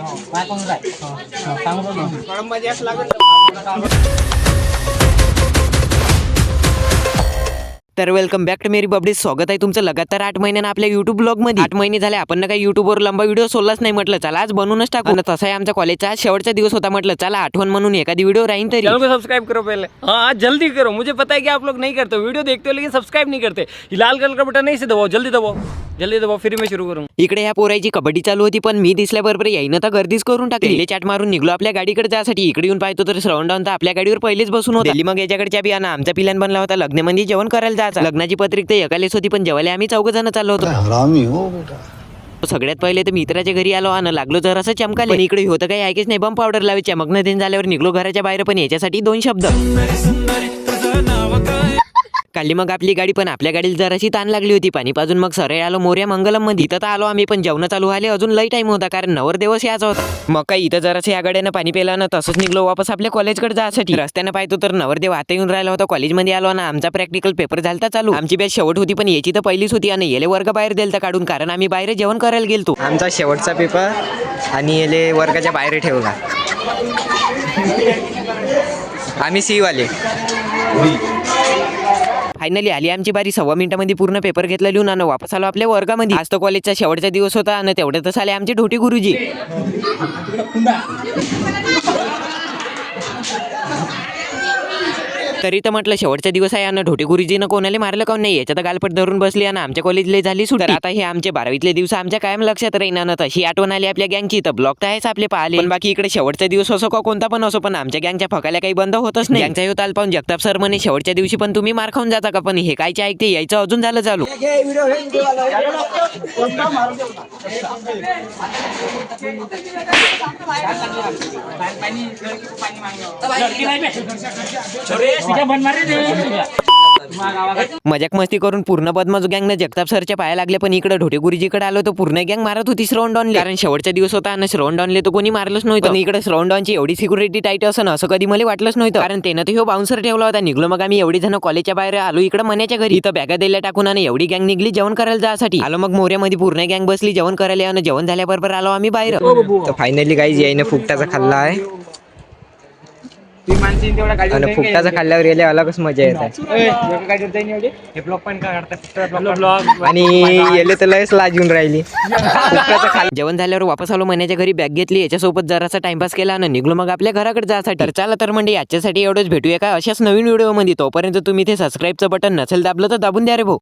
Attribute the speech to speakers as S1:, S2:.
S1: काय कोण काय सांगतो ना मजा लागत.
S2: तर वेलकम बॅक टू मेरी बबडी. स्वागत आहे तुमचं लगातार 8 महिन्यानं आपल्या युट्यूब ब्लॉगमध्ये. 8 महिने झाले आपण ना काही युट्यूबवर लंबा व्हिडिओ सोडलाच नाही. म्हटलं चला आज बनवूनच टाकू. तसा आहे आमच्या कॉलेजचा आज शेवटचा दिवस होता. म्हटलं चला आठवण म्हणून एखादी व्हिडिओ राहीन तरी.
S1: चैनल को सब्सक्राइब करो पहले. हाँ जल्दी करो. मुझे पता है कि आप लोग नहीं करते, वीडियो देखते हो लेकिन सब्सक्राइब नहीं करते. ये लाल कलर का बटन नहीं से दबाओ, जल्दी दबाओ, जल्दी दबाओ, फिर मैं शुरू करूँ.
S2: इकडे ह्या पोराची कबड्डी चालू होती पण मी दिसल्याबरोबर याईनं तर गर्दीच करून टाकली. चाट मारून निघलो आपल्या गाडीकडे जायसाठी. इकडे येऊन पाहतो तर श्रवण तर आपल्या गाडीवर पहिलेच बसून होता. दिल्ली मग याच्याकडच्या बियाणं आमचा प्लॅन बनला होता लग्नामध्ये जेवण करायला जायचं. लग्नाची पत्रिका ते एकालेच होती पण जेवायला आम्ही 4 जण चाललो होतो.
S3: हरामी हो बेटा.
S2: सगळ्यात पहिले तर मित्राच्या घरी आलो आणि लागलो जरासं चमकाले. पण इकडे होतं काही ऐकेच नाही. बम पावडर लावी चमकणं दिन झाल्यावर निघलो घराच्या बाहेर. पण याच्यासाठी 2 शब्द. काली मग आपली गाडी पण आपल्या गाडीला जराशी ताण लागली होती. पाणी पाजून मग सरळ आलो मोर्या मंगलम मध्ये. इथं तर आलो आम्ही पण जेवण चालू झाले. अजून लई टाइम होता कारण नवरदेवस याचा होता. मग काय इथं जरासं या गाड्यानं पाणी पेलं ना तसंच निघलो वापस आपल्या कॉलेजकडे जायसाठी. रस्त्यानं पाहतो तर नवरदेव आता येऊन राहिला होता. कॉलेजमध्ये आलो ना आमचा प्रॅक्टिकल पेपर झालता चालू. आमची बॅच शेवट होती पण याची तर पहिलीच होती आणि येले वर्ग बाहेर दिलता काढून कारण आम्ही बाहेर जेवण करायला गेलतो.
S4: आमचा शेवटचा पेपर आणि येले वर्गाच्या बाहेर ठेवला. आम्ही सी वाले.
S2: फायनली आली आमची बारी. 1.25 मिनिटामध्ये पूर्ण पेपर घेतला लिहून आणि वापस आलो आपल्या वर्गामध्ये. आज तर कॉलेजचा शेवटचा दिवस होता आणि तेवढ्यातच आले आमचे ढोटी गुरुजी. तरी तर म्हटलं शेवटचा दिवस आहे आणि ढोटी गुरुजीनं कोणाला मारलं का नाही याच्यात गालपट धरून बसली आणि आमच्या कॉलेजला झाली सुट. तर आता हे आमचे 12वीतले दिवस आमच्या कायम लक्षात राहीना ना. तशी आठवण आली आपल्या गँगची. तर ब्लॉग तर आहेच आपले पाहिले पण बाकी इकडे शेवटचा दिवस असो का कोणता पण असो पण आमच्या गँगच्या फकाल्या काही बंद होतच नाही. गँगचा होता पाहून जगताप सर म्हणे शेवटच्या दिवशी पण तुम्ही मार खाऊन जाता का. पण हे कायचे ऐकते यायचं अजून झालं चालू. मजाक मस्ती करून पूर्ण बदमाश गँगने जगताप सरच्या पाया लागले. पण इकडे ढोटे गुरुजीकडे आलो तर पूर्ण गँग मारत होती श्रवण डॉनले. कारण शेवटचा दिवस होता आणि श्रवण डॉनले तर कोणी मारलंच नव्हतं. पण इकडे श्रवण डॉनची एवढी सिक्युरिटी टाईट असं कधी मला वाटलंच नव्हतं कारण त्यानं तो बाउन्सर ठेवला होता. निघलो मग आम्ही एवढी जण कॉलेजच्या बाहेर आलो इकडे मण्याच्या घरी. इथं बॅगा द्यायला टाकून आणि एवढी गँग निघली जेवण करायला जायसाठी. आलो मग मोऱ्यामध्ये पूर्ण गँग बसली जेवण करायला आणि जेवण झाल्याबरोबर आलो आम्ही बाहेर.
S4: तर फायनली गाईज यायनं फुकटाचा खाल्ला आहे आणि फुकटाचा खाल्ल्यावर गेले अलगच मजा येत आहे. आणि येले तर लयच लाज येऊन राहिली.
S2: जेवण झाल्यावर वापस आलो मण्याच्या घरी. बॅग घेतली याच्यासोबत जरासा टाइमपास केला आणि निघलो मग आपल्या घराकडे जायसाठी. तर चला तर म्हणजे याच्यासाठी एवढंच भेटूया का अशाच नवीन व्हिडिओ मध्ये. तोपर्यंत तुम्ही ते सबस्क्राईबचं बटन नसेल दाबलं तर दाबून द्या रे भाऊ.